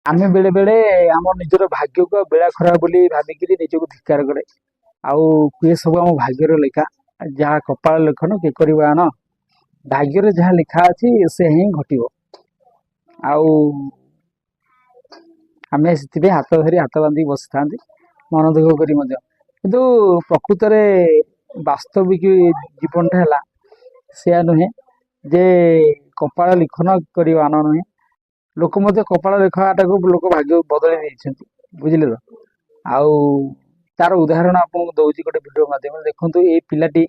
ଆମେ ବେଳେ ବେଳେ ଆମ ନିଜର ଭାଗ୍ୟକୁ ଆଉ ବେଳା ଖରାପ ବୋଲି ଭାବିକିରି ନିଜକୁ ଧିକ୍କାର କରେ। ଆଉ କୁହେ ସବୁ ଆମ ଭାଗ୍ୟର ଲେଖା, ଯାହା କପାଳ ଲେଖନ କେ କରିବ ଆଣ, ଭାଗ୍ୟରେ ଯାହା ଲେଖା ଅଛି ସେ ହିଁ ଘଟିବ। ଆଉ ଆମେ ସେଥିପାଇଁ ହାତ ଧରି ହାତ ବାନ୍ଧିକି ବସିଥାନ୍ତି, ମନ ଦୁଃଖ କରି ମଧ୍ୟ। କିନ୍ତୁ ପ୍ରକୃତରେ ବାସ୍ତବିକ ଜୀବନଟା ହେଲା ସେୟା ନୁହେଁ ଯେ କପାଳ ଲିଖନ କରିବା ଆନ ନୁହେଁ। ଲୋକ ମଧ୍ୟ କପାଳ ଲେଖାଟାକୁ ଲୋକ ଭାଗ୍ୟ ବଦଳେଇ ଦେଇଛନ୍ତି, ବୁଝିଲେ ତ। ଆଉ ତାର ଉଦାହରଣ ଆପଣଙ୍କୁ ଦଉଛି ଗୋଟେ ଭିଡିଓ ମାଧ୍ୟମରେ। ଦେଖନ୍ତୁ ଏଇ ପିଲାଟି,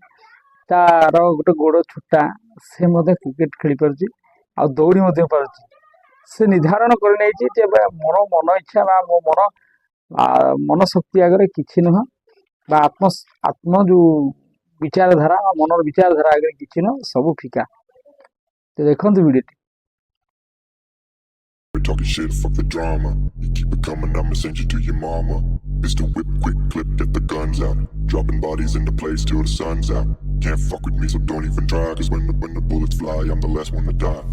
ତାର ଗୋଟେ ଗୋଡ ଛୋଟା, ସେ ମଧ୍ୟ କ୍ରିକେଟ ଖେଳି ପାରୁଛି ଆଉ ଦୌଡ଼ି ମଧ୍ୟ ପାରୁଛି। ସେ ନିର୍ଦ୍ଧାରଣ କରିନେଇଛି ଯେ ମୋର ମନ ଇଚ୍ଛା ବା ମୋ ମନ ଶକ୍ତି ଆଗରେ କିଛି ନୁହଁ, ବା ଆତ୍ମ ଯୋଉ ବିଚାରଧାରା, ମନର ବିଚାରଧାରା ଆଗରେ କିଛି ନୁହଁ, ସବୁ ଫିକା। ତ ଦେଖନ୍ତୁ ଭିଡିଓଟି। Talking shit, fuck the drama. You keep it coming, I'ma send you to your mama. Pistol whip, quick clip, get the guns out. Dropping bodies into place till the sun's out. Can't fuck with me, so don't even try. Cause when the bullets fly, I'm the last one to die.